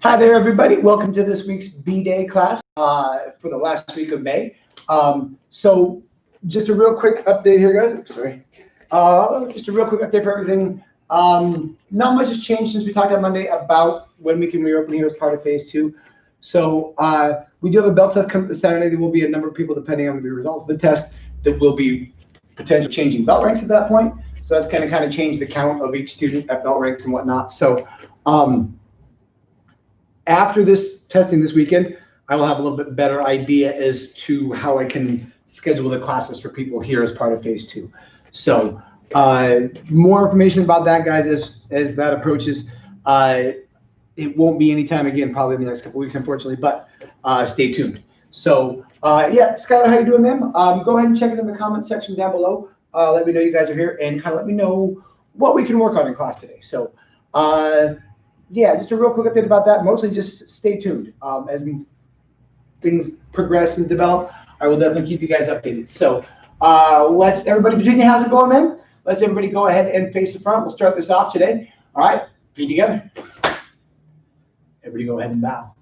Hi there, everybody. Welcome to this week's B-Day class for the last week of May. So just a real quick update here, guys. Sorry. Just a real quick update for everything. Not much has changed since we talked on Monday about when we can reopen here as part of phase 2. So we do have a belt test coming this Saturday. There will be a number of people, depending on the results of the test, that will be potentially changing belt ranks at that point. So that's going to kind of change the count of each student at belt ranks and whatnot. So after this testing this weekend, I will have a little bit better idea as to how I can schedule the classes for people here as part of phase 2. So more information about that, guys, as that approaches. It won't be anytime again, probably in the next couple weeks, unfortunately, but stay tuned. So yeah, Skylar, how you doing, ma'am? Go ahead and check it in the comment section down below. Let me know you guys are here and kind of let me know what we can work on in class today. So yeah, just a real quick update about that. Mostly just stay tuned. As things progress and develop, I will definitely keep you guys updated. So let's, everybody, Virginia, how's it going, man? Let's everybody go ahead and face the front. We'll start this off today. All right, feet together. Everybody go ahead and bow.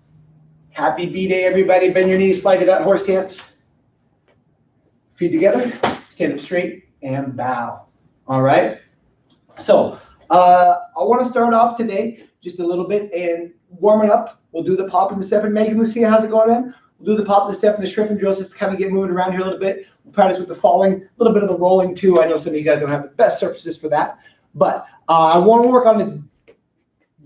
Happy B-Day, everybody. Bend your knees, slide to that horse stance. Feet together, stand up straight, and bow. All right? So I want to start off today just a little bit and warming up. We'll do the pop and the step. And Megan, Lucia, how's it going, man? We'll do the pop and the step and the shrimp and drills just to kind of get moving around here a little bit. We'll practice with the falling, a little bit of the rolling too. I know some of you guys don't have the best surfaces for that. But I want to work on a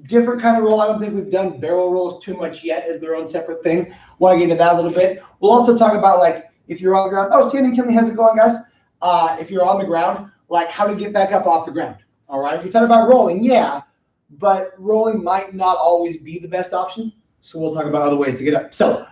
different kind of roll. I don't think we've done barrel rolls too much yet as their own separate thing. Want to get into that a little bit. We'll also talk about, like, if you're on the ground. Oh, Sandy Kinley, how's it going, guys? If you're on the ground, like how to get back up off the ground. All right. If you're talking about rolling, yeah. But rolling might not always be the best option. So we'll talk about other ways to get up. So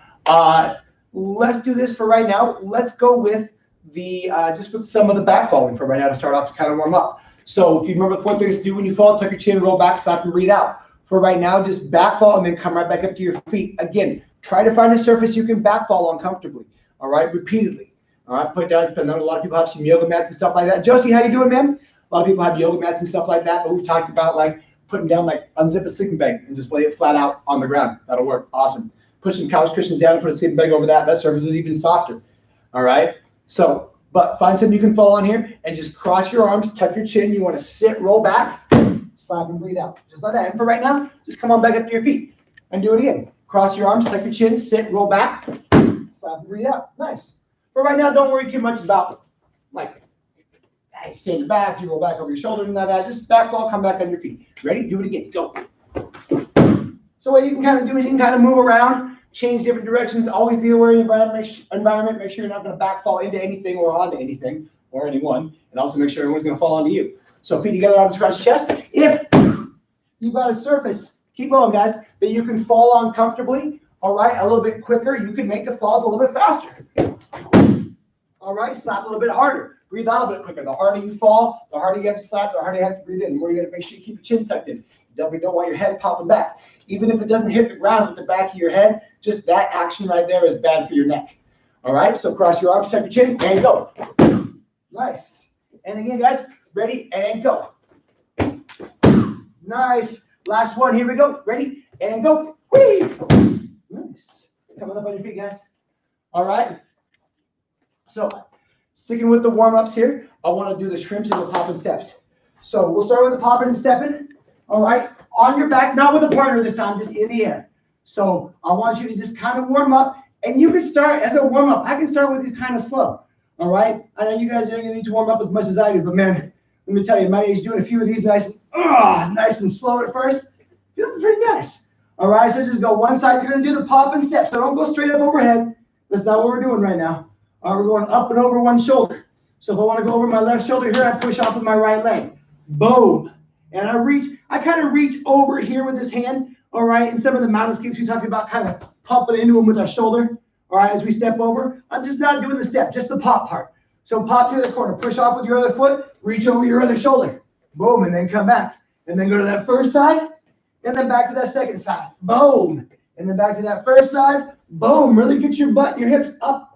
let's do this for right now. Let's go with the just with some of the back falling for right now to start off to kind of warm up. So if you remember the 4 things to do when you fall, tuck your chin, roll back, stop, and breathe out. For right now, just back fall and then come right back up to your feet. Again, try to find a surface you can back fall on comfortably. All right, repeatedly. All right, put down. I know a lot of people have some yoga mats and stuff like that. Josie, how you doing, man? A lot of people have yoga mats and stuff like that, but we've talked about like putting down, like unzip a sleeping bag and just lay it flat out on the ground. That'll work. Awesome. Push some couch cushions down and put a sleeping bag over that. That surface is even softer. All right. So, but find something you can fall on here and just cross your arms, tuck your chin. You want to sit, roll back, slap and breathe out. Just like that. And for right now, just come on back up to your feet and do it again. Cross your arms, tuck your chin, sit, roll back, slap and breathe out. Nice. For right now, don't worry too much about like stand back, you roll back over your shoulder and that. Just back fall, come back on your feet. Ready? Do it again. Go. So what you can kind of do is you can kind of move around, change different directions. Always be aware of the environment. Make sure you're not going to back fall into anything or onto anything or anyone. And also make sure everyone's going to fall onto you. So feet together, arms across the chest. If you've got a surface, keep going, guys, that you can fall on comfortably, all right, a little bit quicker, you can make the falls a little bit faster. All right, slap a little bit harder. Breathe out a bit quicker. The harder you fall, the harder you have to slap, the harder you have to breathe in. The more you got to make sure you keep your chin tucked in. You definitely don't want your head popping back. Even if it doesn't hit the ground with the back of your head, just that action right there is bad for your neck. All right, so cross your arms, tuck your chin, and go. Nice. And again, guys, ready, and go. Nice. Last one, here we go. Ready, and go. Whee! Nice. Coming up on your feet, guys. All right. So sticking with the warm-ups here, I want to do the shrimps and the popping steps. So we'll start with the popping and stepping. All right, on your back, not with a partner this time, just in the air. So I want you to just kind of warm up, and you can start as a warm-up. I can start with these kind of slow. All right, I know you guys are going to need to warm up as much as I do, but man, let me tell you, my age doing a few of these nice and slow at first, feels pretty nice. All right, so just go one side. You're going to do the pop and step, so don't go straight up overhead. That's not what we're doing right now. We're going up and over one shoulder. So if I want to go over my left shoulder here, I push off with my right leg. Boom. And I kind of reach over here with this hand. All right. And some of the mountain escapes we talked about kind of pumping into them with our shoulder. All right. As we step over, I'm just not doing the step, just the pop part. So pop to the corner, push off with your other foot, reach over your other shoulder. Boom. And then come back. And then go to that first side. And then back to that second side. Boom. And then back to that first side. Boom. Really get your butt and your hips up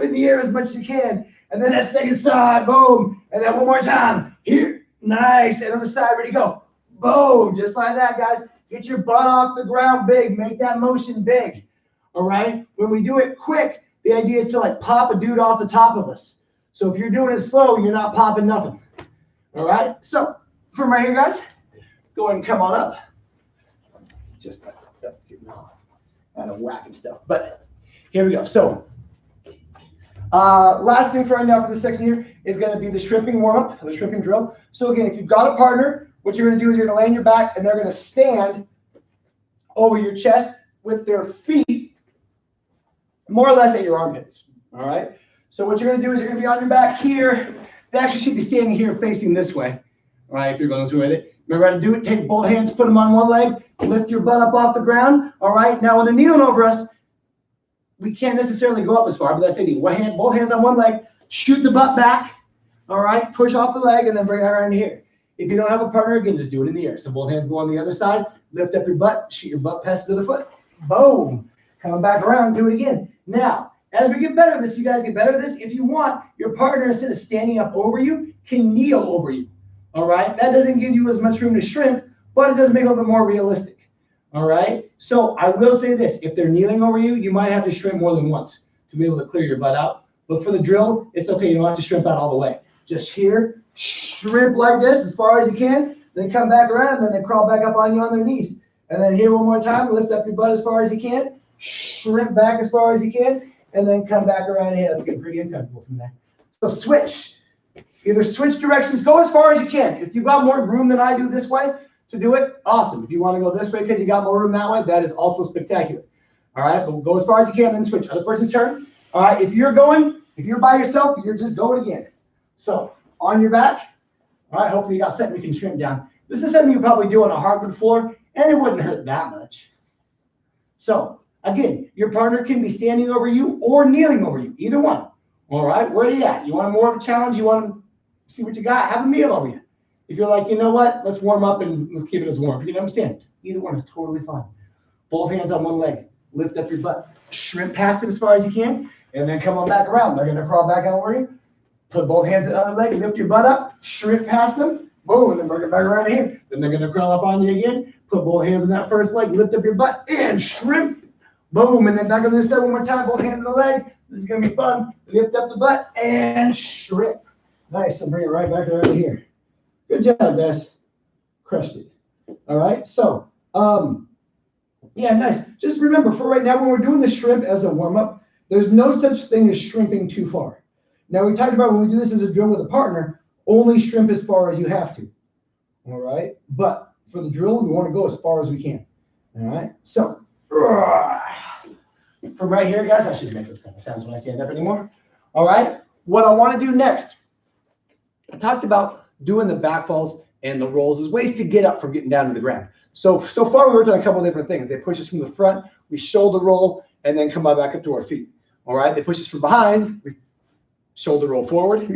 in the air as much as you can. And then that second side, boom. And then one more time. Here, nice. And on the side, ready to go. Boom, just like that, guys. Get your butt off the ground big. Make that motion big. All right? When we do it quick, the idea is to like pop a dude off the top of us. So if you're doing it slow, you're not popping nothing. All right? So from right here, guys, go ahead and come on up. Just getting out of whack and stuff. But here we go. So last thing for right now for this section here is going to be the shrimping warm-up, the shrimping drill. So again, if you've got a partner, what you're going to do is you're going to lay on your back, and they're going to stand over your chest with their feet more or less at your armpits. All right? So what you're going to do is you're going to be on your back here. They actually should be standing here facing this way. All right, if you're going through with it. Remember how to do it. Take both hands, put them on one leg, lift your butt up off the ground. All right, now when they're kneeling over us, we can't necessarily go up as far, but that's it. Both hands on one leg, shoot the butt back. All right, push off the leg, and then bring it around here. If you don't have a partner, again, just do it in the air. So both hands go on the other side, lift up your butt, shoot your butt past the other foot. Boom. Coming back around, do it again. Now, as we get better at this, you guys get better at this. If you want, your partner, instead of standing up over you, can kneel over you. All right, that doesn't give you as much room to shrimp, but it does make it a little bit more realistic. All right, so I will say this: if they're kneeling over you, you might have to shrimp more than once to be able to clear your butt out. But for the drill, it's okay. You don't have to shrimp out all the way. Just here, shrimp like this as far as you can, then come back around, and then they crawl back up on you on their knees. And then here one more time, lift up your butt as far as you can, shrimp back as far as you can, and then come back around here. That's getting pretty uncomfortable from there. So switch. Either switch directions, go as far as you can. If you've got more room than I do this way to do it, awesome. If you want to go this way because you got more room that way, that is also spectacular. All right, but we'll go as far as you can, then switch. Other person's turn. All right, if you're by yourself, you're just going again. So on your back. All right, hopefully you got something you can trim down. This is something you probably do on a hardwood floor, and it wouldn't hurt that much. So again, your partner can be standing over you or kneeling over you, either one. All right, where are you at? You want more of a challenge? You want to see what you got? Have a meal over you. If you're like, you know what, let's warm up and let's keep it as warm. You can understand. Either one is totally fine. Both hands on one leg. Lift up your butt. Shrimp past it as far as you can, and then come on back around. They're going to crawl back out where you. Put both hands on the other leg. Lift your butt up. Shrimp past them. Boom, and then bring it back around here. Then they're going to crawl up on you again. Put both hands on that first leg. Lift up your butt and shrimp. Boom, and then back on this side one more time. Both hands on the leg. This is going to be fun. Lift up the butt and shrimp. Nice, and bring it right back around here. Good job, guys. Crushed it. All right, so, yeah, nice. Just remember, for right now, when we're doing the shrimp as a warm-up, there's no such thing as shrimping too far. Now, we talked about when we do this as a drill with a partner, only shrimp as far as you have to. All right, but for the drill, we want to go as far as we can. All right, so, from right here, guys, I should make those kind of sounds when I stand up anymore. All right, what I want to do next, I talked about doing the back falls and the rolls as ways to get up from getting down to the ground. So far, we worked on a couple of different things. They push us from the front, we shoulder roll, and then come back up to our feet. All right, they push us from behind, we shoulder roll forward,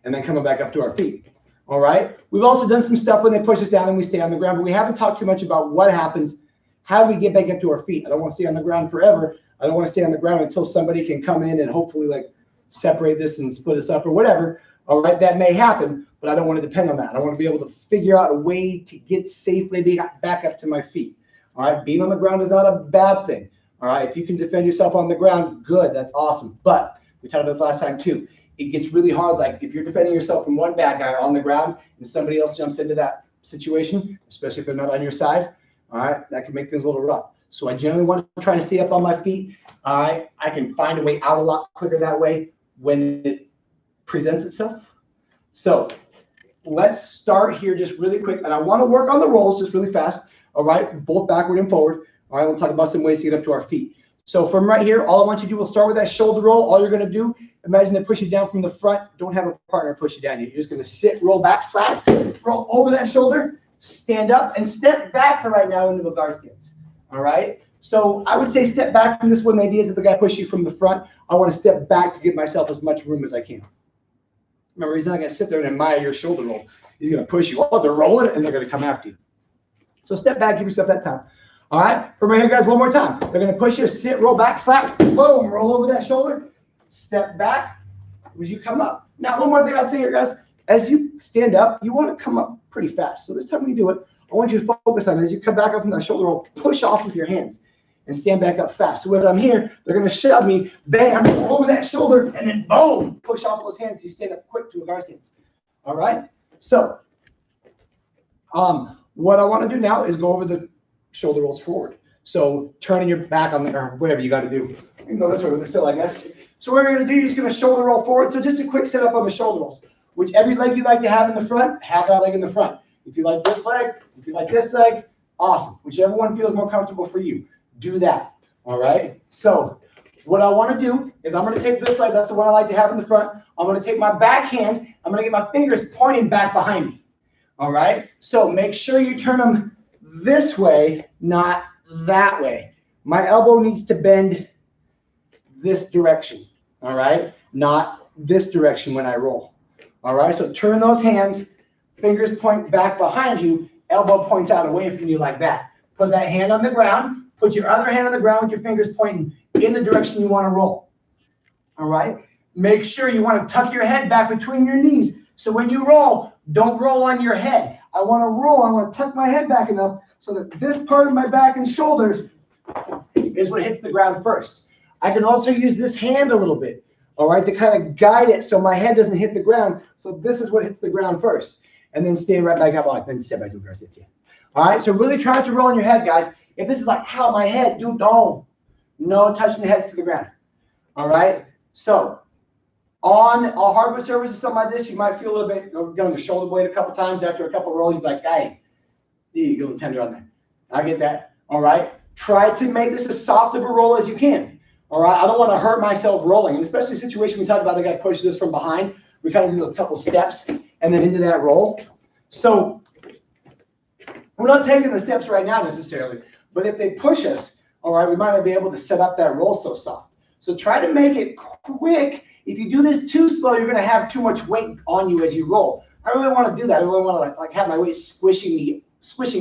and then coming back up to our feet. All right, we've also done some stuff when they push us down and we stay on the ground, but we haven't talked too much about what happens, how do we get back up to our feet. I don't want to stay on the ground forever. I don't want to stay on the ground until somebody can come in and hopefully like separate this and split us up or whatever. All right, that may happen, but I don't want to depend on that. I want to be able to figure out a way to get safely back up to my feet. All right, being on the ground is not a bad thing. All right, if you can defend yourself on the ground, good, that's awesome. But we talked about this last time too. It gets really hard, like if you're defending yourself from one bad guy on the ground and somebody else jumps into that situation, especially if they're not on your side, all right, that can make things a little rough. So I generally want to try to stay up on my feet. All right, I can find a way out a lot quicker that way when it presents itself. So let's start here just really quick. And I want to work on the rolls just really fast. All right, both backward and forward. All right, we'll talk about some ways to get up to our feet. So from right here, all I want you to do, we'll start with that shoulder roll. All you're going to do, imagine they push you down from the front. Don't have a partner push you down. You're just going to sit, roll back, slap, roll over that shoulder, stand up, and step back for right now into a guard stance. All right? So I would say step back from this one. The idea is that the guy pushes you from the front. I want to step back to give myself as much room as I can. Remember, he's not going to sit there and admire your shoulder roll. He's going to push you. Oh, they're rolling, and they're going to come after you. So step back, give yourself that time. All right, from right here, guys, one more time. They're going to push you, sit, roll back, slap, boom, roll over that shoulder, step back as you come up. Now, one more thing I'll say here, guys. As you stand up, you want to come up pretty fast. So this time when you do it, I want you to focus on as you come back up from that shoulder roll, push off with your hands and stand back up fast. So as I'm here, they're going to shove me, bam, over that shoulder, and then boom, push off those hands. You stand up quick to a guard stance. All right? So what I want to do now is go over the shoulder rolls forward. So turning your back on the, or whatever you got to do. You can go this way with it still, I guess. So what we're going to do, you're just going to shoulder roll forward. So just a quick setup on the shoulder rolls. Whichever leg you like to have in the front, have that leg in the front. If you like this leg, if you like this leg, awesome. Whichever one feels more comfortable for you, do that. All right? So what I want to do is I'm going to take this leg. That's the one I like to have in the front. I'm going to take my back hand. I'm going to get my fingers pointing back behind me. All right? So make sure you turn them this way, not that way. My elbow needs to bend this direction. All right? Not this direction when I roll. All right? So turn those hands. Fingers point back behind you. Elbow points out away from you like that. Put that hand on the ground. Put your other hand on the ground with your fingers pointing in the direction you want to roll. All right? Make sure you want to tuck your head back between your knees. So when you roll, don't roll on your head. I want to roll. I want to tuck my head back enough so that this part of my back and shoulders is what hits the ground first. I can also use this hand a little bit, all right, to kind of guide it so my head doesn't hit the ground. So this is what hits the ground first. And then stay right back up on it. Then step back to guard stance. All right, so really try to roll on your head, guys. If this is like, how my head, dude, don't. No touching the heads to the ground. All right, so on a hardwood surface or something like this, you might feel a little bit, get on your shoulder blade a couple times. After a couple rolls, you're like, hey, you get a little tender on there. I get that. All right, try to make this as soft of a roll as you can. All right, I don't want to hurt myself rolling, and especially a situation we talked about, the guy pushes this from behind. We kind of do a couple steps and then into that roll. So we're not taking the steps right now necessarily, but if they push us, all right, we might not be able to set up that roll so soft. So try to make it quick. If you do this too slow, you're going to have too much weight on you as you roll. I really want to do that. I really want to like have my weight squishing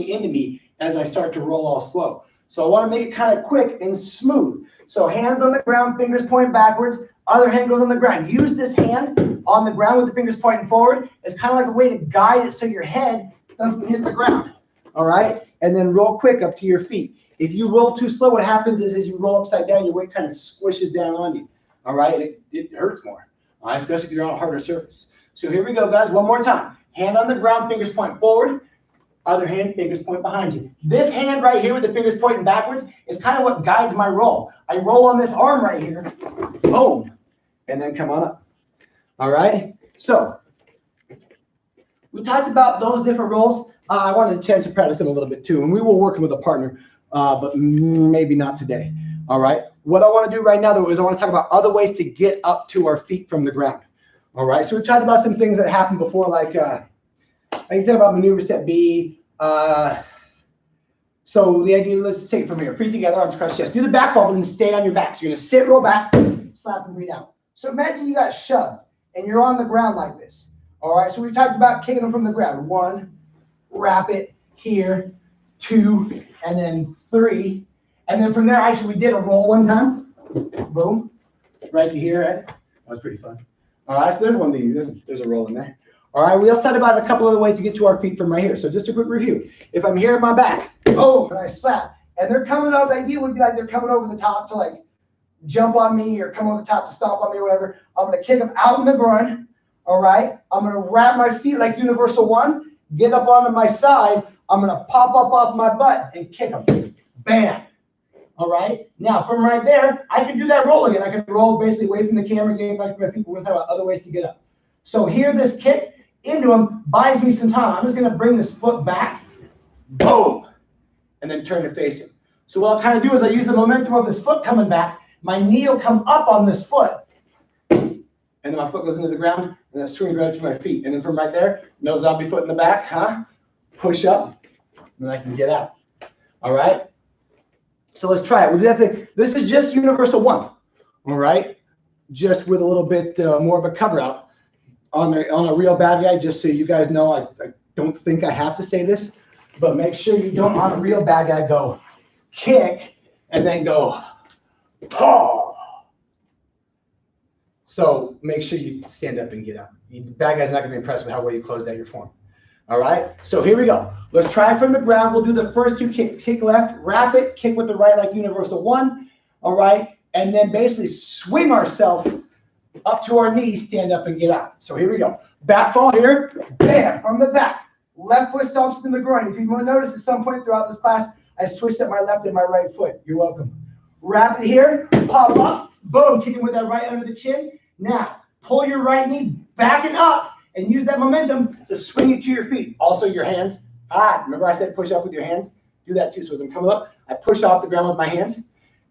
into me as I start to roll all slow. So I want to make it kind of quick and smooth. So hands on the ground, fingers point backwards. Other hand goes on the ground. Use this hand on the ground with the fingers pointing forward. It's kind of like a way to guide it so your head doesn't hit the ground. All right? And then roll quick up to your feet. If you roll too slow, what happens is as you roll upside down, your weight kind of squishes down on you. All right? It hurts more, all right? Especially if you're on a harder surface. So here we go, guys. One more time. Hand on the ground, fingers point forward. Other hand, fingers point behind you. This hand right here with the fingers pointing backwards is kind of what guides my roll. I roll on this arm right here. Boom. And then come on up. All right? So we talked about those different rolls. I wanted a chance to practice them a little bit too. And we were working with a partner, but maybe not today. All right? What I want to do right now, though, is I want to talk about other ways to get up to our feet from the ground. All right? So we've talked about some things that happened before, like you said about maneuver set B. So the idea, let's take it from here. Feet together, arms across chest. Do the back bubble and stay on your back. So you're going to sit, roll back, slap, and breathe out. So imagine you got shoved and you're on the ground like this. All right, so we talked about kicking them from the ground. 1, wrap it here, 2, and then 3. And then from there, actually, we did a roll one time. Boom, right to here, right? That was pretty fun. All right, so there's one of these. There's a roll in there. All right, we also talked about a couple other ways to get to our feet from right here. So just a quick review. If I'm here at my back, oh, and I slap, and they're coming up, the idea would be like they're coming over the top to like jump on me or come over the top to stomp on me or whatever. I'm going to kick them out in the groin. All right, I'm going to wrap my feet like Universal 1, get up onto my side. I'm going to pop up off my butt and kick them. Bam. All right, now from right there, I can do that roll again. I can roll basically away from the camera, getting back to my feet. We're going to talk about other ways to get up. So here, this kick into him buys me some time. I'm just going to bring this foot back, boom, and then turn to face him. So what I'll kind of do is I use the momentum of this foot coming back. My knee will come up on this foot, and then my foot goes into the ground, and then swings right to my feet. And then from right there, no zombie foot in the back, push up, and then I can get out. All right? So let's try it. We'll do that thing. This is just Universal 1, all right? Just with a little bit more of a cover out. On a real bad guy, just so you guys know, I don't think I have to say this, but make sure you don't, on a real bad guy, go kick and then go paw. So make sure you stand up and get up. The bad guy's not going to be impressed with how well you closed out your form. All right, so here we go. Let's try from the ground. We'll do the first 2 kicks. Kick left, wrap it, kick with the right like universal 1. All right, and then basically swing ourselves up to our knees, stand up and get out. So here we go. Back fall here, bam, from the back. Left foot stomps into the groin. If you want to notice at some point throughout this class, I switched up my left and my right foot. You're welcome. Wrap it here, pop up, boom, kicking with that right under the chin. Now, pull your right knee back and up and use that momentum to swing it to your feet. Also your hands. Remember I said push up with your hands? Do that too. So as I'm coming up, I push off the ground with my hands.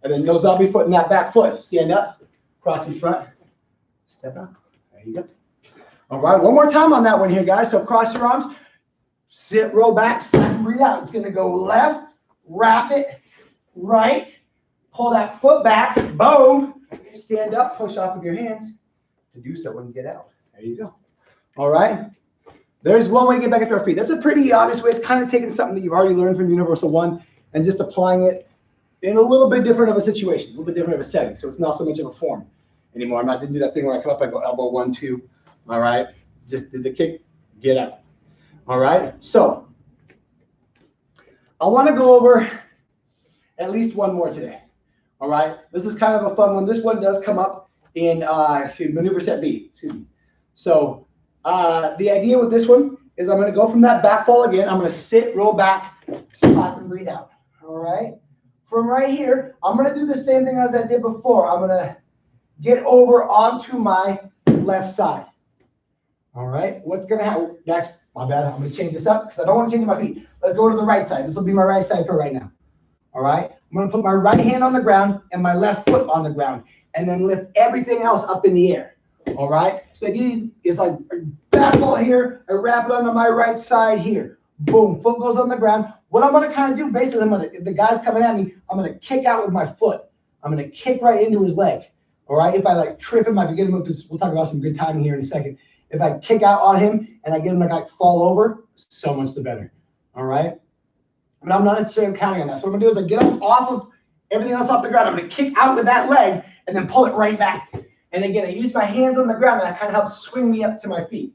And then no zombie foot in that back foot. Stand up, cross in front, step out. There you go. All right, one more time on that one here, guys. So cross your arms, sit, roll back, slap and breathe out. It's going to go left, wrap it, right, pull that foot back, boom, stand up, push off with your hands to do so when you get out. There you go. All right. There's one way to get back up to our feet. That's a pretty obvious way. It's kind of taking something that you've already learned from Universal 1 and just applying it in a little bit different of a situation, a little bit different of a setting. So it's not so much of a form anymore. I'm not going to do that thing where I come up, I go elbow 1, 2. All right. Just did the kick, get out. All right. So I want to go over at least one more today. All right. This is kind of a fun one. This one does come up in maneuver set B. Excuse me. So the idea with this one is I'm going to go from that back fall again. I'm going to sit, roll back, slap and breathe out. All right. From right here, I'm going to do the same thing as I did before. I'm going to get over onto my left side. All right. What's going to happen? Next, my bad. I'm going to change this up because I don't want to change my feet. Let's go to the right side. This will be my right side for right now. All right. I'm going to put my right hand on the ground and my left foot on the ground and then lift everything else up in the air. All right. So the idea is like back ball here. I wrap it onto my right side here. Boom. Foot goes on the ground. What I'm going to kind of do, basically, if the guy's coming at me, I'm going to kick out with my foot. I'm going to kick right into his leg. All right. If I like trip him, I can get him up. We'll talk about some good timing here in a second. If I kick out on him and I get him to like fall over, so much the better. All right. But I'm not necessarily counting on that. So what I'm going to do is I get him off of everything else off the ground. I'm going to kick out with that leg and then pull it right back. And again, I use my hands on the ground and that kind of helps swing me up to my feet.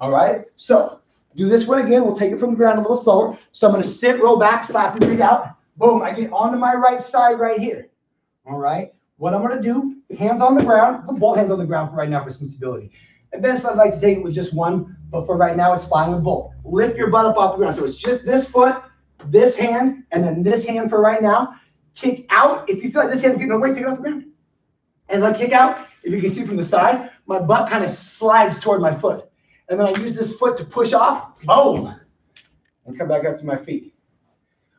All right. So do this one again. We'll take it from the ground a little slower. So I'm going to sit, roll back, slap and breathe out. Boom. I get onto my right side right here. All right. What I'm going to do, hands on the ground, put both hands on the ground for right now for some stability. Eventually, I'd like to take it with just one, but for right now, it's fine with both. Lift your butt up off the ground. So it's just this foot, this hand, and then this hand for right now. Kick out. If you feel like this hand's getting no weight, take it off the ground. As I kick out, if you can see from the side, my butt kind of slides toward my foot. And then I use this foot to push off, boom, and come back up to my feet.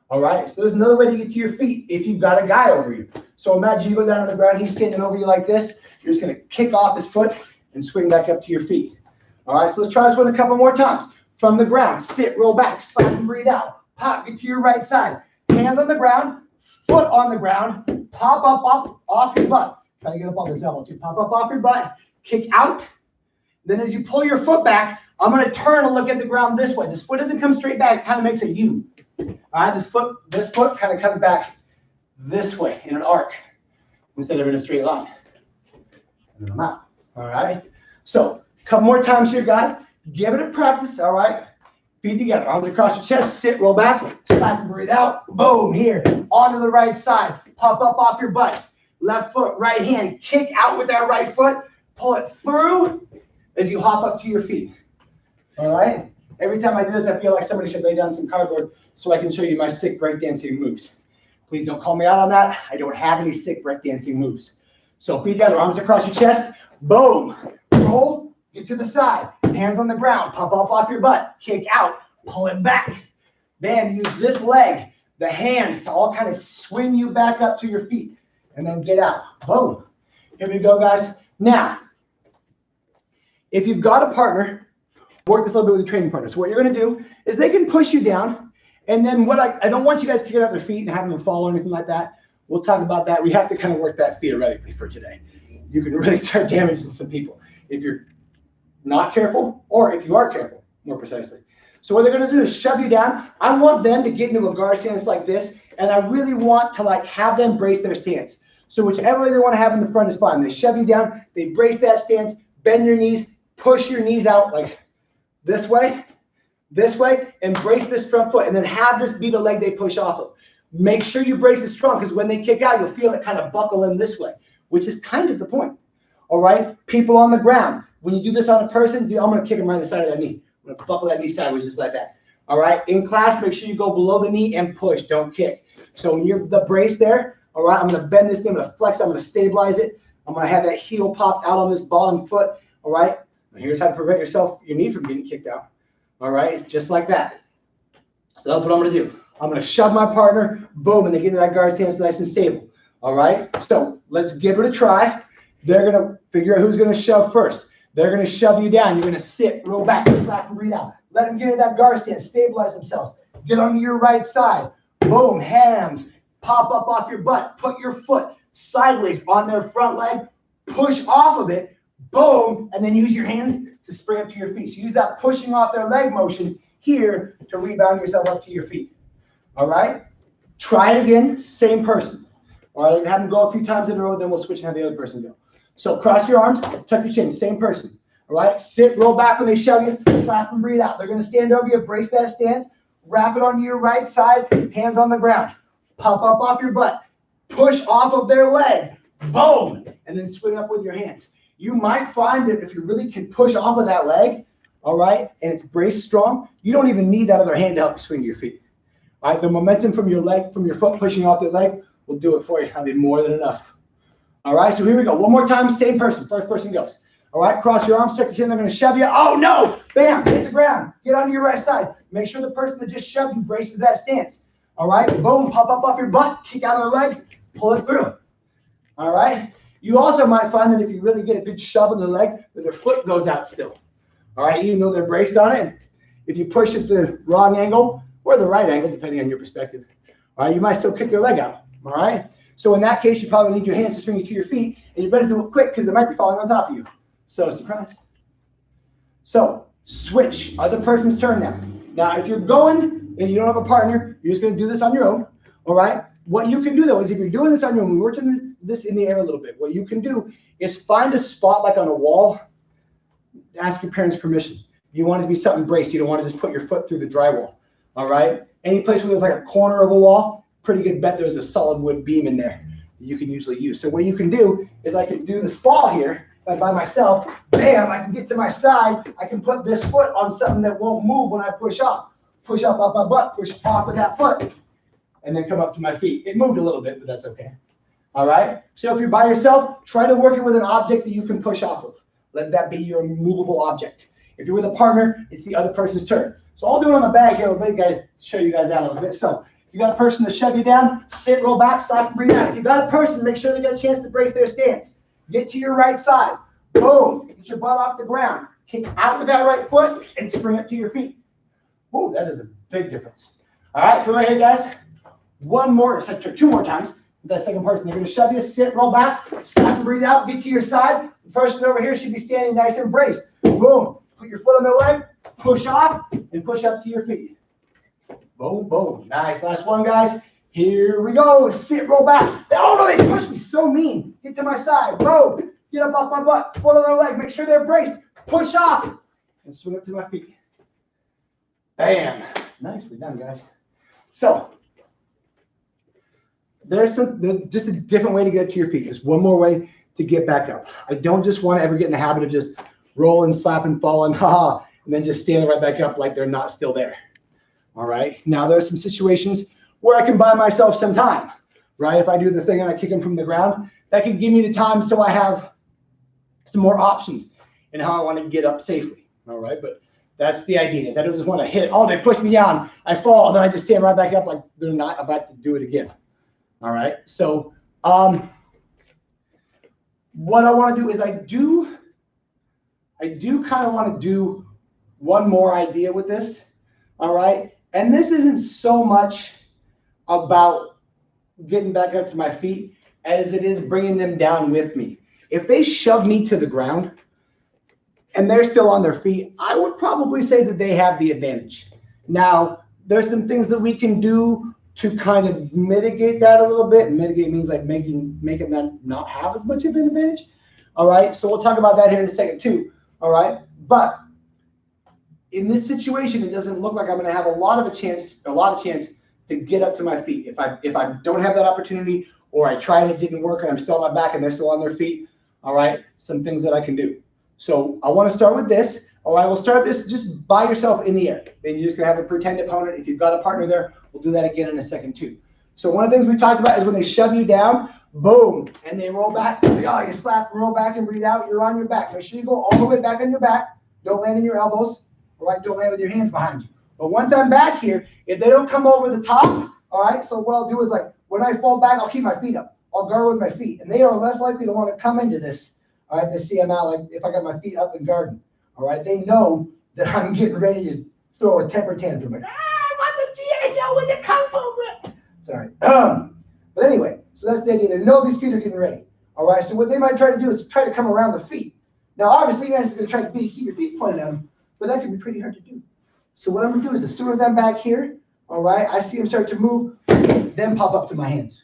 All right, so there's another way to get to your feet if you've got a guy over you. So imagine you go down on the ground, he's standing over you like this. You're just going to kick off his foot and swing back up to your feet. All right, so let's try this one a couple more times. From the ground, sit, roll back, slap and breathe out. Pop, get to your right side. Hands on the ground, foot on the ground, pop up off your butt. Try to get up on this elbow too. Pop up off your butt, kick out. Then as you pull your foot back, I'm going to turn and look at the ground this way. This foot doesn't come straight back, it kind of makes a U. All right, this foot kind of comes back this way in an arc instead of in a straight line. And then I'm out. All right. So a couple more times here, guys. Give it a practice. All right. Feet together. Arms across your chest. Sit, roll back. Slap and breathe out. Boom. Here. Onto the right side. Pop up off your butt. Left foot, right hand. Kick out with that right foot. Pull it through as you hop up to your feet. All right. Every time I do this, I feel like somebody should lay down some cardboard so I can show you my sick breakdancing moves. Please don't call me out on that. I don't have any sick breakdancing moves. So feet together, arms across your chest. Boom. Roll. Get to the side. Hands on the ground. Pop up off your butt. Kick out. Pull it back. Then use this leg, the hands, to all kind of swing you back up to your feet. And then get out. Boom. Here we go, guys. Now, if you've got a partner, work this a little bit with a training partner. So what you're going to do is they can push you down. And then what I don't want you guys kicking out their feet and having them fall or anything like that. We'll talk about that. We have to kind of work that theoretically for today. You can really start damaging some people if you're not careful, or if you are careful, more precisely. So what they're going to do is shove you down. I want them to get into a guard stance like this, and I really want to like have them brace their stance. So whichever way they want to have in the front is fine. They shove you down, they brace that stance, bend your knees, push your knees out like this way. this way, and brace this front foot, and then have this be the leg they push off of. Make sure you brace it strong, because when they kick out, you'll feel it kind of buckle in this way, which is kind of the point. All right? People on the ground, when you do this on a person, I'm going to kick them right in the side of their knee. I'm going to buckle that knee sideways just like that. All right? In class, make sure you go below the knee and push. Don't kick. So when you're the brace there, all right, I'm going to bend this thing. I'm going to flex. I'm going to stabilize it. I'm going to have that heel popped out on this bottom foot. All right? Now here's how to prevent your knee from getting kicked out. All right? Just like that. So that's what I'm going to do. I'm going to shove my partner. Boom. And they get into that guard stance nice and stable. All right? So let's give it a try. They're going to figure out who's going to shove first. They're going to shove you down. You're going to sit, roll back, slap, and breathe out. Let them get into that guard stance. Stabilize themselves. Get on your right side. Boom. Hands. Pop up off your butt. Put your foot sideways on their front leg. Push off of it. Boom. And then use your hand to spring up to your feet. So use that pushing off their leg motion here to rebound yourself up to your feet. All right? Try it again. Same person. All right? Have them go a few times in a row. Then we'll switch and have the other person go. So cross your arms, tuck your chin, same person. All right, sit, roll back when they shove you, slap and breathe out. They're going to stand over you, brace that stance, wrap it onto your right side, hands on the ground. Pop up off your butt, push off of their leg, boom, and then swing up with your hands. You might find that if you really can push off of that leg, all right, and it's braced strong, you don't even need that other hand to help you swing your feet. All right, the momentum from your leg, from your foot pushing off the leg will do it for you. I mean, more than enough. All right, so here we go. One more time, same person. First person goes. All right, cross your arms, tuck your chin. They're going to shove you. Oh, no. Bam, hit the ground. Get onto your right side. Make sure the person that just shoved you braces that stance. All right, boom, pop up off your butt, kick out of the leg, pull it through. All right. You also might find that if you really get a good shove in the leg, that their foot goes out still. All right, even though they're braced on it. If you push at the wrong angle or the right angle, depending on your perspective, all right, you might still kick their leg out. All right. So in that case, you probably need your hands to swing you to your feet, and you better do it quick because they might be falling on top of you. So surprise. So switch, other person's turn now. Now, if you're going and you don't have a partner, you're just going to do this on your own. All right. What you can do though is if you're doing this on your own, we worked on this in the air a little bit. What you can do is find a spot like on a wall. Ask your parents' permission. You want it to be something braced. You don't want to just put your foot through the drywall. All right. Any place where there's like a corner of a wall. Pretty good bet there's a solid wood beam in there that you can usually use. So what you can do is I can do this fall here by myself. Bam, I can get to my side. I can put this foot on something that won't move when I push up. Push up my butt, push off with that foot, and then come up to my feet. It moved a little bit, but that's okay. All right? So if you're by yourself, try to work it with an object that you can push off of. Let that be your movable object. If you're with a partner, it's the other person's turn. So I'll do it on the bag here. I'll show you guys out a little bit. So if you got a person to shove you down, sit, roll back, slap, and breathe out. If you got a person, make sure they got a chance to brace their stance. Get to your right side. Boom. Get your butt off the ground. Kick out with that right foot and spring up to your feet. Ooh, that is a big difference. All right, come right here, guys. One more, two more times. That second person, they're going to shove you, sit, roll back, slap and breathe out, get to your side. The person over here should be standing nice and braced. Boom. Put your foot on their leg, push off, and push up to your feet. Boom, boom. Nice. Last one, guys. Here we go. Sit, roll back. Oh, no, they pushed me so mean. Get to my side. Bro, get up off my butt. Foot on their leg. Make sure they're braced. Push off. And swing up to my feet. Bam. Nicely done, guys. So, there's just a different way to get to your feet. Just one more way to get back up. I don't just want to ever get in the habit of just rolling, slapping, falling, and then just standing right back up like they're not still there. All right. Now there are some situations where I can buy myself some time, right? If I do the thing and I kick them from the ground, that can give me the time so I have some more options in how I want to get up safely. All right. But that's the idea is I don't just want to hit, oh, they push me down, I fall, and then I just stand right back up like they're not about to do it again. All right. So what I want to do is I do kind of want to do one more idea with this. All right. And this isn't so much about getting back up to my feet as it is bringing them down with me. If they shove me to the ground and they're still on their feet, I would probably say that they have the advantage. Now, there's some things that we can do to kind of mitigate that a little bit. Mitigate means like making them not have as much of an advantage. All right. So we'll talk about that here in a second too. All right. But in this situation, it doesn't look like I'm going to have a lot of chance to get up to my feet. If I don't have that opportunity, or I tried and it didn't work and I'm still on my back and they're still on their feet, all right, some things that I can do. So I want to start with this. All right, we'll start this just by yourself in the air. And you're just going to have a pretend opponent. If you've got a partner there, we'll do that again in a second too. So one of the things we talked about is when they shove you down, boom, and they roll back. Oh, you slap, roll back and breathe out. You're on your back. Make sure you go all the way back on your back. Don't land in your elbows. All right, don't land with your hands behind you. But once I'm back here, if they don't come over the top, all right, so what I'll do is, like, when I fall back, I'll keep my feet up. I'll guard with my feet. And they are less likely to want to come into this. All right, they see I'm out, like if I got my feet up and guarding. All right, they know that I'm getting ready to throw a temper tantrum. Like, I want the G.I. Joe with the Kung Fu. Sorry. But anyway, so that's the idea. They know these feet are getting ready. All right, so what they might try to do is try to come around the feet. Now, obviously, you guys are going to try to keep your feet pointed at them, but that can be pretty hard to do. So what I'm going to do is, as soon as I'm back here, all right, I see them start to move, then pop up to my hands.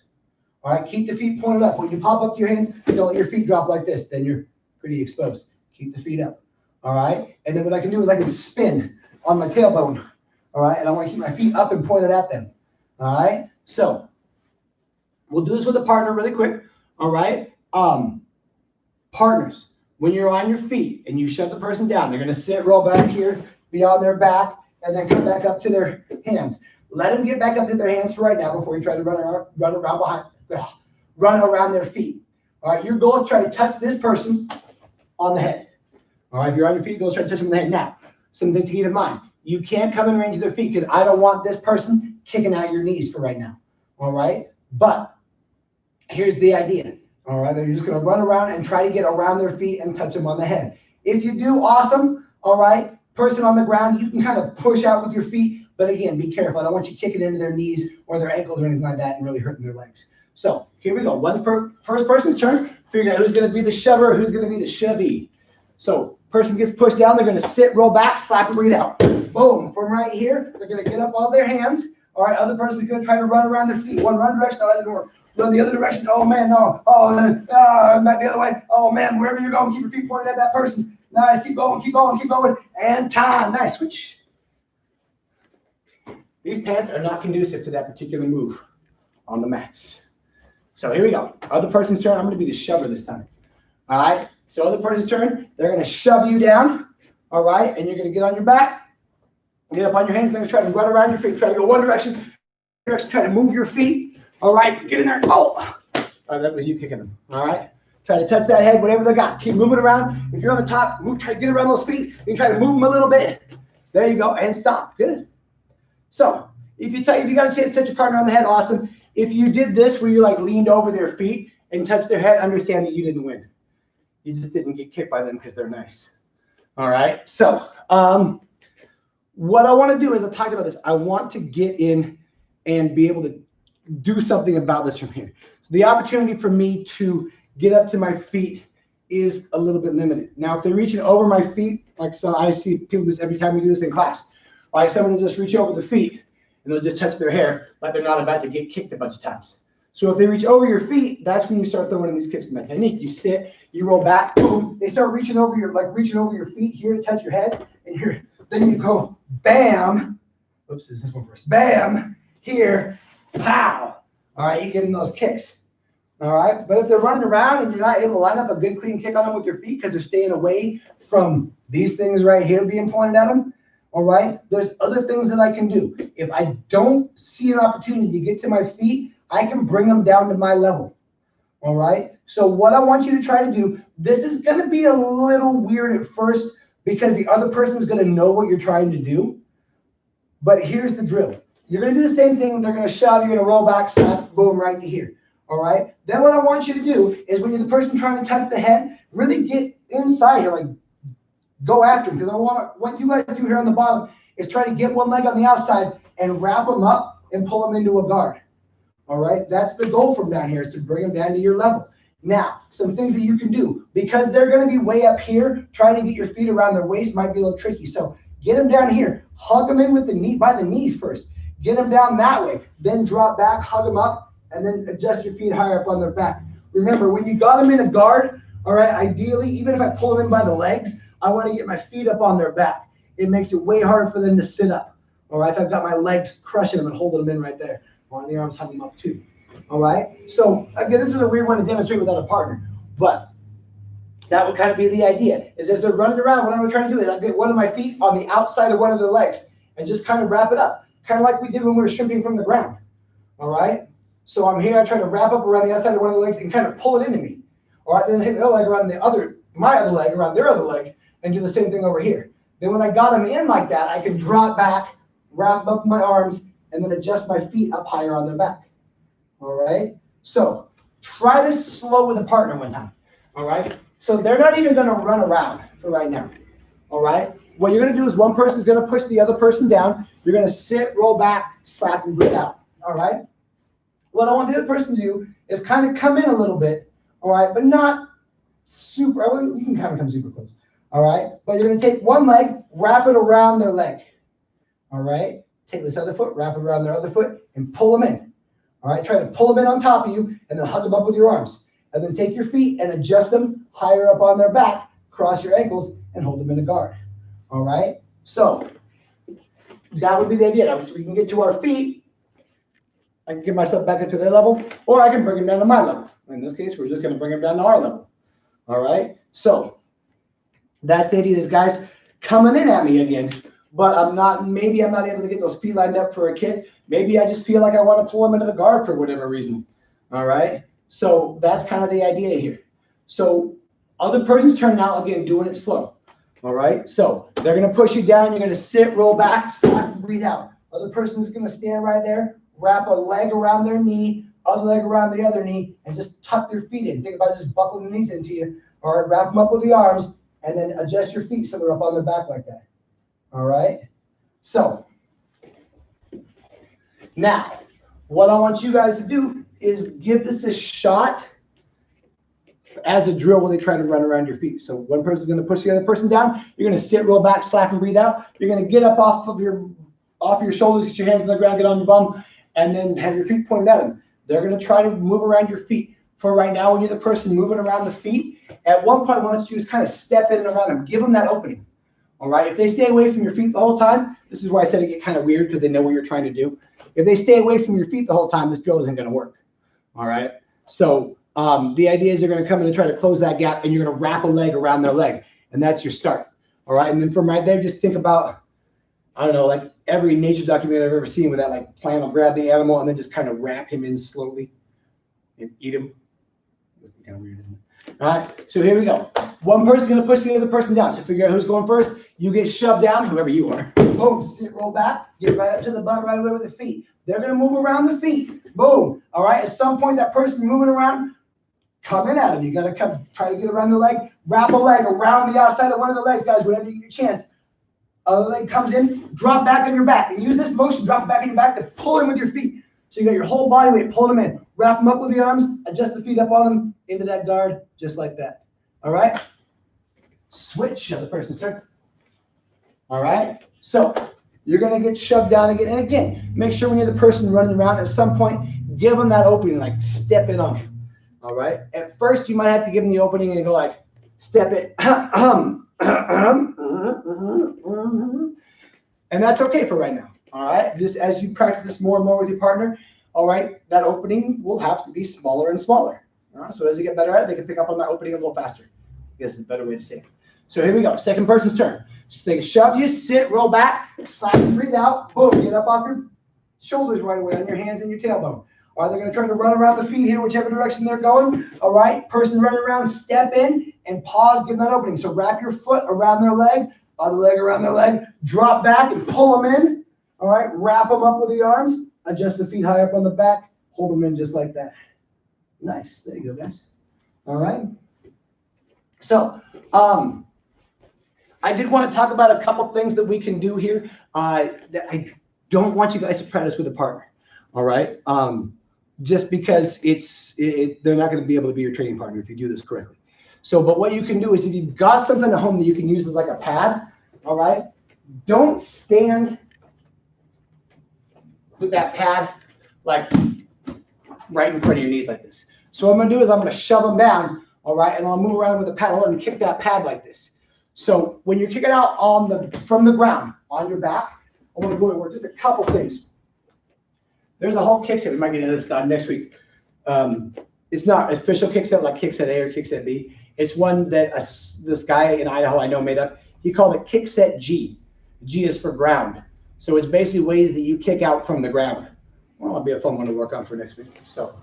All right, keep the feet pointed up. When you pop up to your hands, don't let your feet drop like this. Then you're pretty exposed. Keep the feet up. All right, and then what I can do is I can spin on my tailbone. All right, and I want to keep my feet up and pointed at them. All right, so we'll do this with a partner really quick. All right, partners, when you're on your feet and you shut the person down, they're going to sit, roll back here, be on their back, and then come back up to their hands. Let them get back up to their hands for right now before you try to run around their feet. All right, your goal is to try to touch this person on the head. All right, if you're on your feet, go try to touch them on the head. Now, some things to keep in mind. You can't come in range of their feet because I don't want this person kicking out your knees for right now. All right, but here's the idea. All right, they're just going to run around and try to get around their feet and touch them on the head. If you do, awesome. All right, person on the ground, you can kind of push out with your feet. But again, be careful. I don't want you kicking into their knees or their ankles or anything like that and really hurting their legs. So here we go. First person's turn. Figure out who's going to be the shover, who's going to be the shovey. So person gets pushed down. They're going to sit, roll back, slap, and breathe out. Boom. From right here, they're going to get up all their hands. All right. Other person's going to try to run around their feet. One run direction, the other door. Run the other direction. Oh, man, no. Oh, back the other way. Oh, man, wherever you're going, keep your feet pointed at that person. Nice. Keep going, keep going, keep going. And time. Nice. Switch. These pants are not conducive to that particular move on the mats. So here we go. Other person's turn. I'm going to be the shover this time. All right. So other person's turn. They're going to shove you down. All right. And you're going to get on your back. Get up on your hands. They're going to try to run around your feet. Try to go one direction. Try to move your feet. All right. Get in there. Oh, that was you kicking them. All right. Try to touch that head, whatever they got. Keep moving around. If you're on the top, move. Try to get around those feet. You can try to move them a little bit. There you go. And stop. Good. So if you got a chance to touch your partner on the head, awesome. If you did this where you like leaned over their feet and touched their head, understand that you didn't win. You just didn't get kicked by them because they're nice. All right. So what I want to do is I talked about this. I want to get in and be able to do something about this from here. So the opportunity for me to get up to my feet is a little bit limited. Now, if they're reaching over my feet, like so I see people do this every time we do this in class. Like someone will just reach over the feet and they'll just touch their hair like they're not about to get kicked a bunch of times. So if they reach over your feet, that's when you start throwing in these kicks. My technique, you sit, you roll back, boom. They start reaching over your feet here to touch your head, and then you go bam. Oops, this one first. Bam, here, pow. All right, you get in those kicks. All right, but if they're running around and you're not able to line up a good clean kick on them with your feet because they're staying away from these things right here being pointed at them, all right, there's other things that I can do. If I don't see an opportunity to get to my feet, I can bring them down to my level. All right, so what I want you to try to do, this is going to be a little weird at first because the other person is going to know what you're trying to do. But here's the drill. You're going to do the same thing. They're going to shove, you're going to roll back, slap, boom, right to here. All right, then what I want you to do is when you're the person trying to touch the head, really get inside here, like go after them, because what you guys do here on the bottom is try to get one leg on the outside and wrap them up and pull them into a guard. All right, that's the goal from down here, is to bring them down to your level. Now, some things that you can do, because they're going to be way up here, trying to get your feet around their waist might be a little tricky. So get them down here, hug them in with the knee, by the knees first. Get them down that way, then drop back, hug them up, and then adjust your feet higher up on their back. Remember, when you got them in a guard, all right, ideally, even if I pull them in by the legs, I want to get my feet up on their back. it makes it way harder for them to sit up. All right, if I've got my legs crushing them and holding them in right there, or the arms hugging them up too. All right, so again, this is a weird one to demonstrate without a partner, but that would kind of be the idea, is as they're running around, what I'm trying to do is I get one of my feet on the outside of one of their legs and just kind of wrap it up, kind of like we did when we were shrimping from the ground. All right, so I'm here, I try to wrap up around the outside of one of the legs and kind of pull it into me. All right, then I hit the other leg around my other leg around their other leg, and do the same thing over here. Then when I got them in like that, I can drop back, wrap up my arms, and then adjust my feet up higher on their back. All right, so try this slow with a partner one time. All right, so they're not even going to run around for right now. All right, what you're going to do is one person's going to push the other person down. You're going to sit, roll back, slap, and breathe out. All right, what I want the other person to do is kind of come in a little bit. All right, but not super. You can kind of come super close. All right, but you're going to take one leg, wrap it around their leg. All right, take this other foot, wrap it around their other foot, and pull them in. All right, try to pull them in on top of you, and then hug them up with your arms. And then take your feet and adjust them higher up on their back, cross your ankles, and hold them in a guard. All right, so that would be the idea. Now, so we can get to our feet. I can get myself back into their level, or I can bring them down to my level. In this case, we're just going to bring them down to our level. All right, so that's the idea. This guy's coming in at me again, but maybe I'm not able to get those feet lined up for a kick. Maybe I just feel like I want to pull them into the guard for whatever reason. All right, so that's kind of the idea here. So other person's turn now, again, doing it slow. All right, so they're going to push you down. You're going to sit, roll back, slap, and breathe out. Other person's going to stand right there, wrap a leg around their knee, other leg around the other knee, and just tuck their feet in. Think about just buckling the knees into you. All right, wrap them up with the arms, and then adjust your feet so they're up on their back like that. All right, so now what I want you guys to do is give this a shot as a drill where they try to run around your feet. So one person's going to push the other person down. You're going to sit, roll back, slap, and breathe out. You're going to get up off your shoulders, get your hands on the ground, get on your bum, and then have your feet pointed at them. They're going to try to move around your feet. For right now, when you're the person moving around the feet, at one point, what I want you to do is kind of step in and around them. Give them that opening. All right? If they stay away from your feet the whole time, this is why I said it get kind of weird because they know what you're trying to do. If they stay away from your feet the whole time, this drill isn't going to work. All right? So the idea is you're going to come in and try to close that gap, and you're going to wrap a leg around their leg, and that's your start. All right? And then from right there, just think about, I don't know, like every nature documentary I've ever seen where that like plant will grab the animal and then just kind of wrap him in slowly and eat him. Kind of weird, isn't it? All right, so here we go. One person's going to push the other person down. So figure out who's going first. You get shoved down, whoever you are. Boom, sit, roll back, get right up to the butt right away with the feet. They're going to move around the feet. Boom. All right, at some point, that person moving around, come in at them. You got to come, try to get around the leg, wrap a leg around the outside of one of the legs, guys, whenever you get a chance. Other leg comes in, drop back on your back. And use this motion, drop back on your back to pull in with your feet. So you got your whole body weight, pulling them in. Wrap them up with the arms, adjust the feet up on them, into that guard, just like that. All right? Switch, other person's turn. All right? So you're going to get shoved down again. And again, make sure when you're the person running around, at some point, give them that opening, like step in on them. All right? At first, you might have to give them the opening and go like, step it. And that's okay for right now. All right? Just as you practice this more and more with your partner, all right, that opening will have to be smaller and smaller. All right? So as they get better at it, they can pick up on that opening a little faster. I guess it's a better way to say it. So here we go. Second person's turn. So they shove you, sit, roll back, slap and breathe out. Boom, get up off your shoulders right away on your hands and your tailbone. All right, they're going to try to run around the feet here, whichever direction they're going. All right, person running around, step in and pause, give them that opening. So wrap your foot around their leg, other leg around their leg, drop back and pull them in. All right, wrap them up with the arms, adjust the feet high up on the back, hold them in just like that. Nice. There you go, guys. All right. So I did want to talk about a couple things that we can do here. That I don't want you guys to practice with a partner. All right. Just because they're not going to be able to be your training partner if you do this correctly. So, but what you can do is if you've got something at home that you can use as like a pad, all right, don't stand with that pad like right in front of your knees like this. So what I'm going to do is I'm going to shove them down, all right, and I'll move around with the pad and kick that pad like this. So when you're kicking out from the ground on your back, I want to go over just a couple things. There's a whole kick set. We might get into this next week. It's not official kick set like kick set A or kick set B. It's one that this guy in Idaho I know made up. He called it kick set G. G is for ground. So it's basically ways that you kick out from the ground. Well, it'll be a fun one to work on for next week. So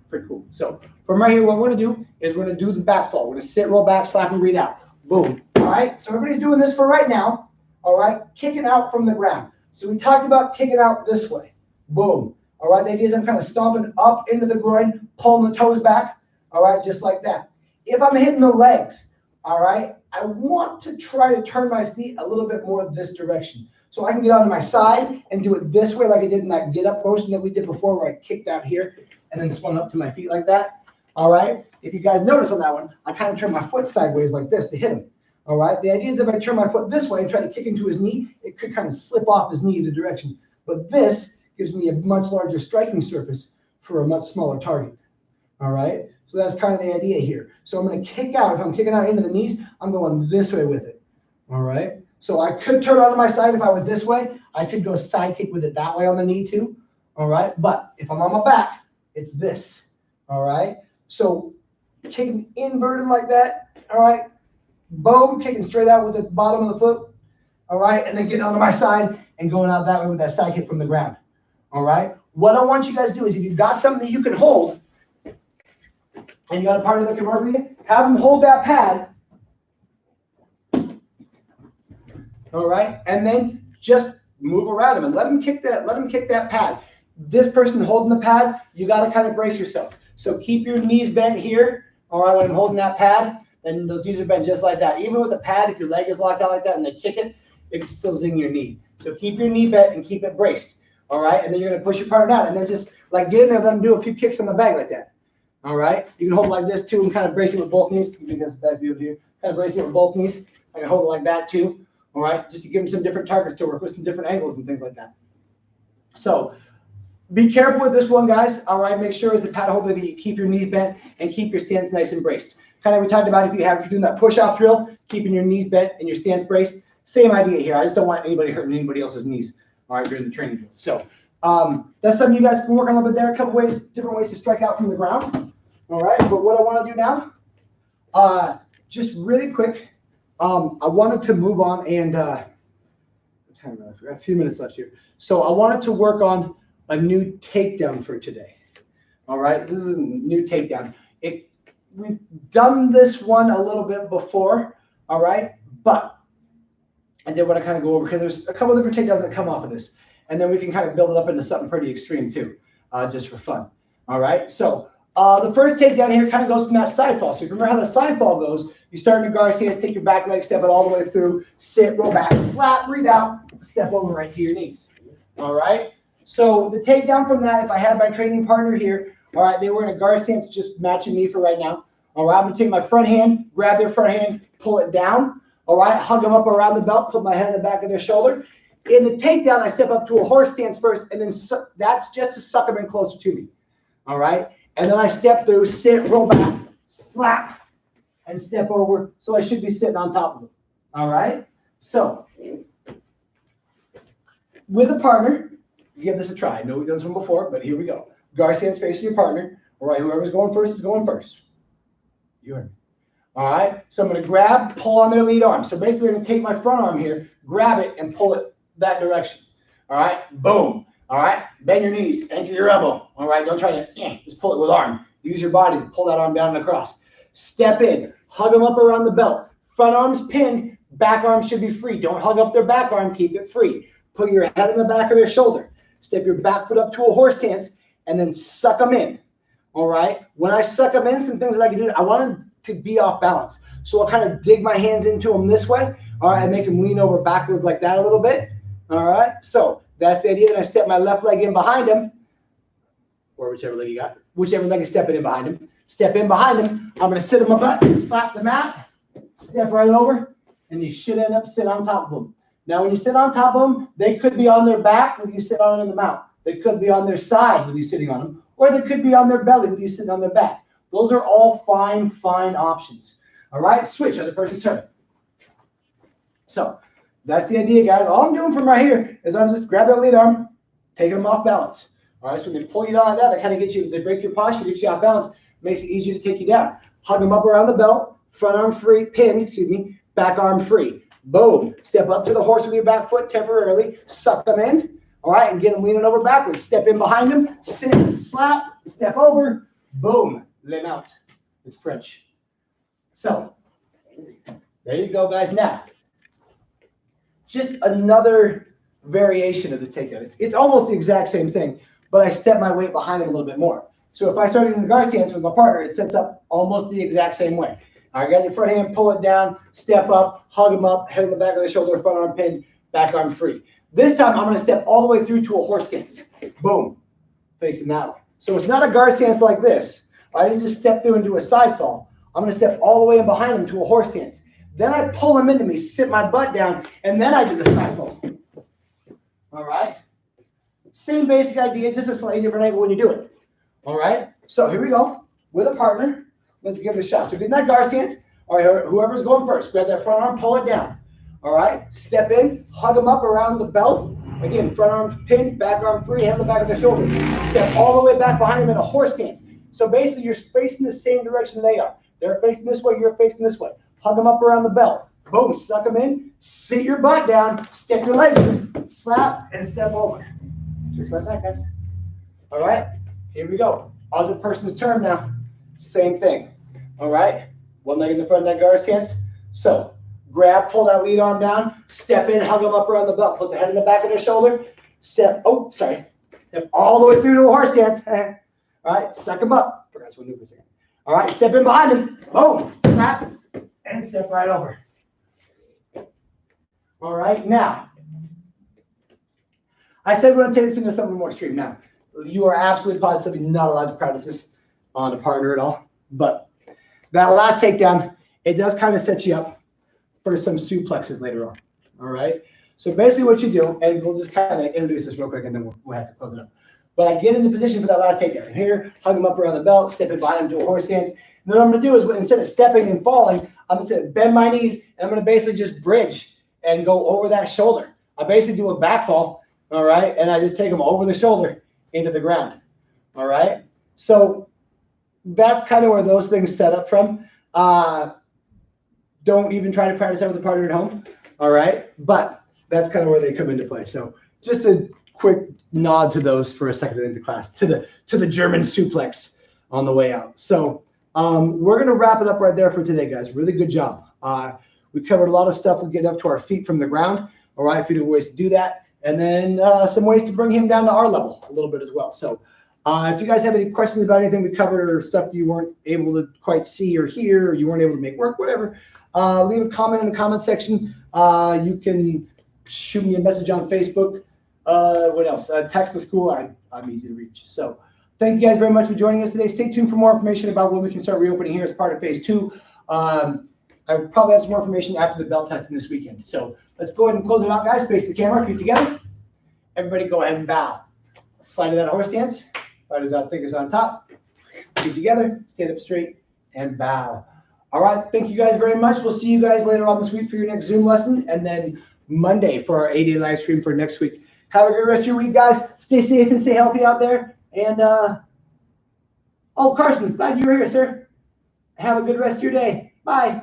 pretty cool. So from right here, what we're going to do is we're going to do the back fall. We're going to sit, roll back, slap, and breathe out. Boom. All right. So everybody's doing this for right now. All right. Kicking out from the ground. So we talked about kicking out this way. Boom. All right. The idea is I'm kind of stomping up into the groin, pulling the toes back. All right. Just like that. If I'm hitting the legs, all right, I want to try to turn my feet a little bit more this direction. So I can get onto my side and do it this way like I did in that get up motion that we did before where I kicked out here and then swung up to my feet like that. All right. If you guys notice on that one, I kind of turn my foot sideways like this to hit him. All right. The idea is if I turn my foot this way and try to kick into his knee, it could kind of slip off his knee either direction. But this gives me a much larger striking surface for a much smaller target. All right. So that's kind of the idea here. So I'm going to kick out. If I'm kicking out into the knees, I'm going this way with it. All right. So I could turn onto my side if I was this way. I could go side kick with it that way on the knee too. All right. But if I'm on my back, it's this. All right. So kicking inverted like that. All right. Boom. Kicking straight out with the bottom of the foot. All right. And then getting onto my side and going out that way with that side kick from the ground. All right. What I want you guys to do is if you've got something that you can hold and you got a partner that can work with you, have them hold that pad. All right. And then just move around them and let them kick that pad. This person holding the pad, you got to kind of brace yourself. So keep your knees bent here. All right. When I'm holding that pad, then those knees are bent just like that. Even with the pad, if your leg is locked out like that and they kick it, it can still zing your knee. So keep your knee bent and keep it braced. All right. And then you're going to push your partner down and then just like get in there, let them do a few kicks on the bag like that. All right. You can hold it like this too and kind of brace it with both knees. Kind of brace it with both knees. I can hold it like that too. All right. Just to give them some different targets to work with, some different angles and things like that. So be careful with this one, guys. All right. Make sure as the pad holder that you keep your knees bent and keep your stance nice and braced. Kind of we talked about if you're doing that push-off drill, keeping your knees bent and your stance braced. Same idea here. I just don't want anybody hurting anybody else's knees. All right, during the training drill. So that's something you guys can work on a little bit there. A couple ways, different ways to strike out from the ground. All right. But what I want to do now, just really quick, I wanted to move on and I've got a few minutes left here. So I wanted to work on a new takedown for today. All right. This is a new takedown. We've done this one a little bit before. All right. But I did want to kind of go over because there's a couple of different takedowns that come off of this. And then we can kind of build it up into something pretty extreme too, just for fun. All right. So the first takedown here kind of goes from that side fall. So if you remember how the side fall goes, you start in your Garcia, take your back leg, step it all the way through, sit, roll back, slap, breathe out, step over right to your knees. All right. So the takedown from that, if I had my training partner here, all right, they were in a guard stance just matching me for right now. All right, I'm going to take my front hand, grab their front hand, pull it down. All right, hug them up around the belt, put my hand in the back of their shoulder. In the takedown, I step up to a horse stance first, and then that's just to suck them in closer to me. All right, and then I step through, sit, roll back, slap, and step over. So I should be sitting on top of them. All right, so with a partner, give this a try. I know we've done this one before, but here we go. Guard stance facing your partner. All right, whoever's going first is going first. You heard me. All right, so I'm going to grab, pull on their lead arm. So basically, I'm going to take my front arm here, grab it, and pull it that direction. All right, boom. All right, bend your knees, anchor your elbow. All right, don't try to just pull it with arm. Use your body to pull that arm down and across. Step in, hug them up around the belt. Front arm's pinned, back arm should be free. Don't hug up their back arm, keep it free. Put your head in the back of their shoulder. Step your back foot up to a horse stance, and then suck them in. All right. When I suck them in, some things that I can do, I want them to be off balance. So I'll kind of dig my hands into them this way. All right. And make them lean over backwards like that a little bit. All right. So that's the idea. Then I step my left leg in behind them, or whichever leg you got, whichever leg is stepping in behind them. Step in behind them. I'm going to sit on my butt, slap the mat, step right over, and you should end up sitting on top of them. Now, when you sit on top of them, they could be on their back with you sitting on them in the mount. They could be on their side with you sitting on them. Or they could be on their belly with you sitting on their back. Those are all fine options. All right, switch, other person's turn. So that's the idea, guys. All I'm doing from right here is I'm just grab that lead arm, taking them off balance. All right, so when they pull you down like that, they kind of get you, they break your posture, get you off balance, makes it easier to take you down. Hug them up around the belt, front arm free, pin, back arm free. Boom. Step up to the horse with your back foot temporarily, suck them in, all right, and get them leaning over backwards. Step in behind them, sit, slap, step over, boom, let out. It's French. So, there you go, guys. Now, just another variation of this takedown. It's almost the exact same thing, but I step my weight behind it a little bit more. So if I started in the guard stance with my partner, it sets up almost the exact same way. All right, got your front hand, pull it down, step up, hug them up, head on the back of the shoulder, front arm pinned, back arm free. This time I'm going to step all the way through to a horse stance. Boom, facing that way. So it's not a guard stance like this. I didn't just step through and do a side fall. I'm going to step all the way in behind him to a horse stance. Then I pull him into me, sit my butt down, and then I do the side fall. All right? Same basic idea, just a slightly different angle when you do it. All right? So here we go. With a partner. Let's give it a shot. So if you're in that guard stance, all right, whoever's going first, grab that front arm, pull it down. All right? Step in, hug them up around the belt. Again, front arm pinned, back arm free, hand on the back of the shoulder. Step all the way back behind them in a horse stance. So basically, you're facing the same direction they are. They're facing this way, you're facing this way. Hug them up around the belt. Boom, suck them in, sit your butt down, step your leg in, slap, and step over. Just like that, guys. All right, here we go. Other person's turn now. Same thing. All right, one leg in the front of that guard stance. So grab, pull that lead arm down, step in, hug them up around the belt. Put the head in the back of their shoulder. Step, step all the way through to a horse stance. All right, suck them up. Forgot to maneuver a second. All right, step in behind them. Boom, slap, and step right over. All right, now, I said we're going to take this into something more extreme. Now, you are absolutely positively not allowed to practice this on a partner at all. But that last takedown, it does kind of set you up for some suplexes later on. All right, so basically what you do, and we'll just kind of introduce this real quick, and then we'll have to close it up. But I get in the position for that last takedown. Here, hug him up around the belt, step in behind him to a horse stance. And then what I'm going to do is, instead of stepping and falling, I'm going to bend my knees, and I'm going to basically just bridge and go over that shoulder. I basically do a back fall, all right, and I just take them over the shoulder into the ground, all right? So that's kind of where those things set up from. Don't even try to practice that with a partner at home, all right? But that's kind of where they come into play. So just a quick nod to those for a second into class, to the German suplex on the way out. So we're going to wrap it up right there for today, guys. Really good job. We covered a lot of stuff with getting up to our feet from the ground, all right, a few different ways to do that, and then some ways to bring him down to our level a little bit as well. So if you guys have any questions about anything we covered or stuff you weren't able to quite see or hear, or you weren't able to make work, whatever, leave a comment in the comment section. You can shoot me a message on Facebook. What else? Text the school. I'm easy to reach. So thank you guys very much for joining us today. Stay tuned for more information about when we can start reopening here as part of phase 2. I will probably have some more information after the belt testing this weekend. So let's go ahead and close it out, guys. Face the camera, feet together. Everybody go ahead and bow. Slide to that horse stance. Fighters out, fingers on top. Feet together, stand up straight, and bow. All right, thank you guys very much. We'll see you guys later on this week for your next Zoom lesson, and then Monday for our 8-day live stream for next week. Have a great rest of your week, guys. Stay safe and stay healthy out there. And, oh, Carson, glad you were here, sir. Have a good rest of your day. Bye.